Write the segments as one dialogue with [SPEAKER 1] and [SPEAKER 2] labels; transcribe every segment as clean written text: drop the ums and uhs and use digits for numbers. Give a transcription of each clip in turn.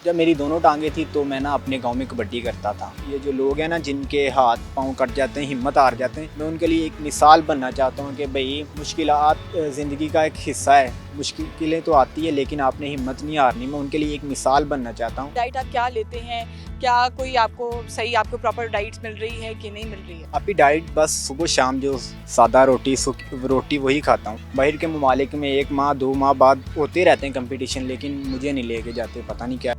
[SPEAKER 1] जब मेरी दोनों टांगें थी तो मैं ना अपने गांव में कबड्डी करता था। ये जो लोग हैं ना जिनके हाथ पांव कट जाते हैं, हिम्मत हार जाते हैं, मैं उनके लिए एक मिसाल बनना चाहता हूँ कि भाई मुश्किलात ज़िंदगी का एक हिस्सा है। मुश्किलें तो आती है लेकिन आपने हिम्मत नहीं हारनी। मैं उनके लिए एक मिसाल बनना चाहता हूँ।
[SPEAKER 2] डाइट आप क्या लेते हैं? क्या कोई आपको आपको प्रॉपर डाइट मिल रही है कि नहीं मिल रही है?
[SPEAKER 1] अभी डाइट बस सुबह शाम जो सादा रोटी वही खाता हूँ। बाहर के ममालिक में 1 माह 2 माह बाद होते रहते हैं कंपटीशन, लेकिन मुझे नहीं लेके जाते, पता नहीं क्या।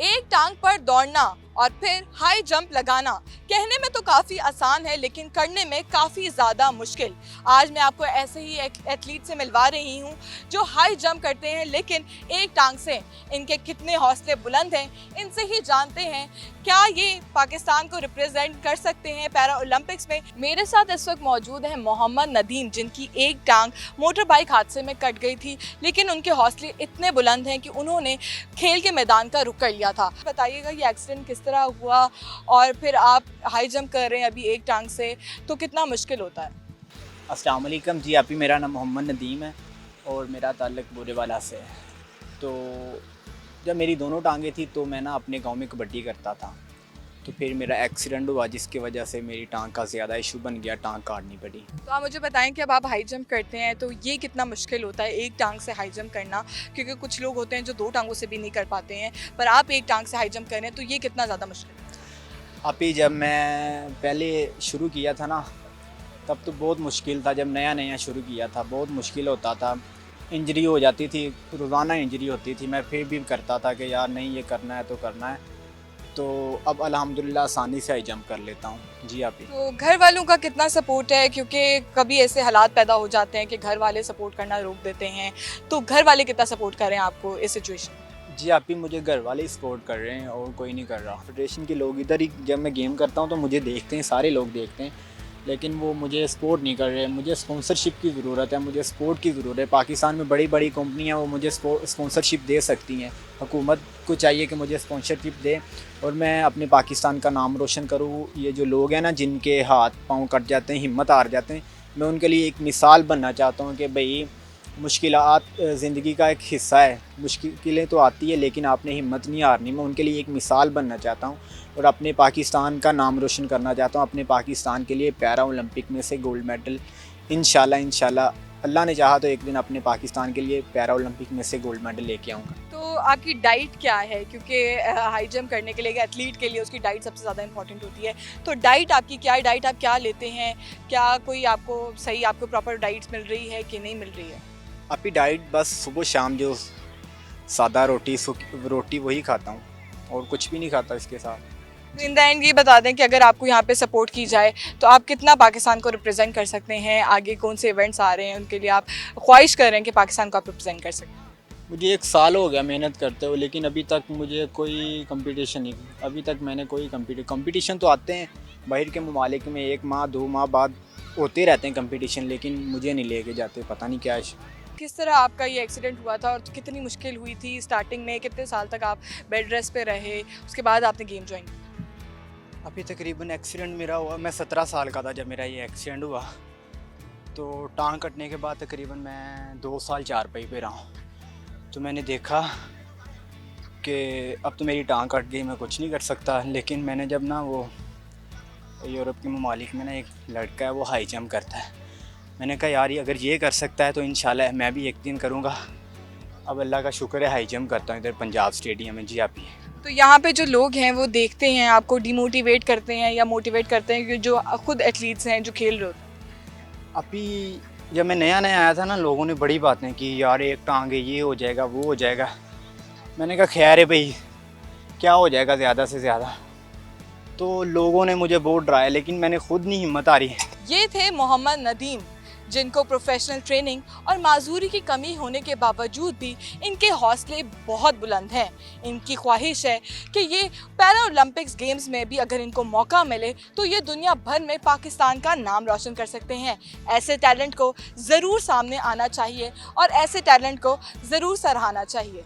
[SPEAKER 2] एक टांग पर दौड़ना और फिर हाई जंप लगाना कहने में तो काफ़ी आसान है लेकिन करने में काफ़ी ज़्यादा मुश्किल। आज मैं आपको ऐसे ही एक एथलीट से मिलवा रही हूँ जो हाई जंप करते हैं लेकिन एक टांग से। इनके कितने हौसले बुलंद हैं, इनसे ही जानते हैं क्या ये पाकिस्तान को रिप्रेजेंट कर सकते हैं पैरा ओलंपिक्स में। मेरे साथ इस वक्त मौजूद है मोहम्मद नदीम, जिनकी एक टांग मोटर बाइक हादसे में कट गई थी लेकिन उनके हौसले इतने बुलंद हैं कि उन्होंने खेल के मैदान का रुख कर लिया था। बताइएगा ये एक्सीडेंट किस तरह हुआ और फिर आप हाई जंप कर रहे हैं अभी एक टांग से, तो कितना मुश्किल होता है?
[SPEAKER 1] अस्सलाम वालेकुम जी। अभी मेरा नाम मोहम्मद नदीम है और मेरा ताल्लुक़ बुरेवाला से है। तो जब मेरी दोनों टांगें थी तो मैं ना अपने गांव में कबड्डी करता था। तो फिर मेरा एक्सीडेंट हुआ जिसकी वजह से मेरी टांग का ज़्यादा इशू बन गया, टांग काटनी पड़ी।
[SPEAKER 2] तो आप मुझे बताएं कि अब आप हाई जंप करते हैं तो ये कितना मुश्किल होता है एक टांग से हाई जंप करना, क्योंकि कुछ लोग होते हैं जो 2 टांगों से भी नहीं कर पाते हैं, पर आप एक टांग से हाई जंप कर रहे हैं तो ये कितना ज़्यादा मुश्किल है?
[SPEAKER 1] अभी जब मैं पहले शुरू किया था ना तब तो बहुत मुश्किल था। जब नया नया शुरू किया था बहुत मुश्किल होता था, इंजरी हो जाती थी, रोज़ाना इंजरी होती थी। मैं फिर भी करता था कि यार नहीं ये करना है तो करना है। तो अब अल्हम्दुलिल्लाह आसानी से हाई जंप कर लेता हूँ जी। आप
[SPEAKER 2] तो घर वालों का कितना सपोर्ट है, क्योंकि कभी ऐसे हालात पैदा हो जाते हैं कि घर वाले सपोर्ट करना रोक देते हैं, तो घर वाले कितना सपोर्ट कर रहे हैं आपको इस सिचुएशन में?
[SPEAKER 1] जी आप ही मुझे घर वाले ही सपोर्ट कर रहे हैं और कोई नहीं कर रहा। फेडरेशन के लोग इधर ही जब मैं गेम करता हूँ तो मुझे देखते हैं, सारे लोग देखते हैं, लेकिन वो मुझे सपोर्ट नहीं कर रहे। मुझे स्पॉन्सरशिप की ज़रूरत है, मुझे सपोर्ट की ज़रूरत है। पाकिस्तान में बड़ी बड़ी कंपनियाँ वो मुझे स्पॉन्सरशिप दे सकती हैं। हुकूमत को चाहिए कि मुझे स्पॉन्सरशिप दे और मैं अपने पाकिस्तान का नाम रोशन करूँ। ये जो लोग हैं ना जिनके हाथ पाँव कट जाते हैं, हिम्मत हार जाते हैं, मैं उनके लिए एक मिसाल बनना चाहता हूँ कि भाई मुश्किलात ज़िंदगी का एक हिस्सा है। मुश्किलें तो आती है लेकिन आपने हिम्मत नहीं हारनी। मैं उनके लिए एक मिसाल बनना चाहता हूँ और अपने पाकिस्तान का नाम रोशन करना चाहता हूँ। अपने पाकिस्तान के लिए पैरा ओलंपिक में से गोल्ड मेडल इंशाल्लाह अल्लाह ने चाहा तो एक दिन अपने पाकिस्तान के लिए पैरा ओलंपिक में से गोल्ड मेडल लेके आऊँगा।
[SPEAKER 2] तो आपकी डाइट क्या है, क्योंकि हाई जंप करने के लिए एथलीट के लिए उसकी डाइट सबसे ज़्यादा इंपॉर्टेंट होती है, तो डाइट आपकी क्या है? डाइट आप क्या लेते हैं? क्या कोई आपको प्रॉपर डाइट मिल रही है कि नहीं मिल रही है?
[SPEAKER 1] अभी डाइट बस सुबह शाम जो सादा रोटी वही खाता हूँ और कुछ भी नहीं खाता इसके साथ।
[SPEAKER 2] तो इन द एंड ये बता दें कि अगर आपको यहाँ पे सपोर्ट की जाए तो आप कितना पाकिस्तान को रिप्रेजेंट कर सकते हैं? आगे कौन से इवेंट्स आ रहे हैं उनके लिए आप ख्वाहिश कर रहे हैं कि पाकिस्तान को आप रिप्रेजेंट कर सकें?
[SPEAKER 1] मुझे 1 साल हो गया मेहनत करते हुए, लेकिन अभी तक मुझे कोई कंपटीशन नहीं, अभी तक मैंने कोई कंपटीशन तो आते हैं बाहर के ममालिक में 1 माह 2 माह बाद होते रहते हैं कंपटीशन, लेकिन मुझे नहीं लेके जाते, पता नहीं क्या है।
[SPEAKER 2] किस तरह आपका ये एक्सीडेंट हुआ था और कितनी मुश्किल हुई थी स्टार्टिंग में? कितने साल तक आप बेड रेस्ट पे रहे, उसके बाद आपने गेम ज्वाइन किया?
[SPEAKER 1] अभी तकरीबन एक्सीडेंट मेरा हुआ, मैं 17 साल का था जब मेरा ये एक्सीडेंट हुआ। तो टांग कटने के बाद तकरीबन मैं 2 साल चारपाई पे रहा हूँ। तो मैंने देखा कि अब तो मेरी टांग कट गई, मैं कुछ नहीं कर सकता। लेकिन मैंने जब ना वो यूरोप के ममालिक में ना एक लड़का है वो हाई जंप करता है, मैंने कहा यार ये अगर ये कर सकता है तो इंशाल्लाह मैं भी एक दिन करूँगा। अब अल्लाह का शुक्र है हाई जंप करता हूँ इधर पंजाब स्टेडियम में जी। आप ही
[SPEAKER 2] तो यहाँ पे जो लोग हैं वो देखते हैं आपको, डिमोटिवेट करते हैं या मोटिवेट करते हैं, जो खुद एथलीट्स हैं जो खेल रहे होते हैं?
[SPEAKER 1] अभी जब मैं नया आया था ना लोगों ने बड़ी बातें की, यार एक टांग है, ये हो जाएगा वो हो जाएगा। मैंने कहा खैर है भाई, क्या हो जाएगा ज़्यादा से ज़्यादा। तो लोगों ने मुझे बहुत डराया लेकिन मैंने खुद नहीं हिम्मत हारी।
[SPEAKER 2] ये थे मोहम्मद नदीम, जिनको प्रोफेशनल ट्रेनिंग और माजूरी की कमी होने के बावजूद भी इनके हौसले बहुत बुलंद हैं। इनकी ख्वाहिश है कि ये पैरा ओलंपिक्स गेम्स में भी अगर इनको मौका मिले तो ये दुनिया भर में पाकिस्तान का नाम रोशन कर सकते हैं। ऐसे टैलेंट को ज़रूर सामने आना चाहिए और ऐसे टैलेंट को ज़रूर सराहना चाहिए।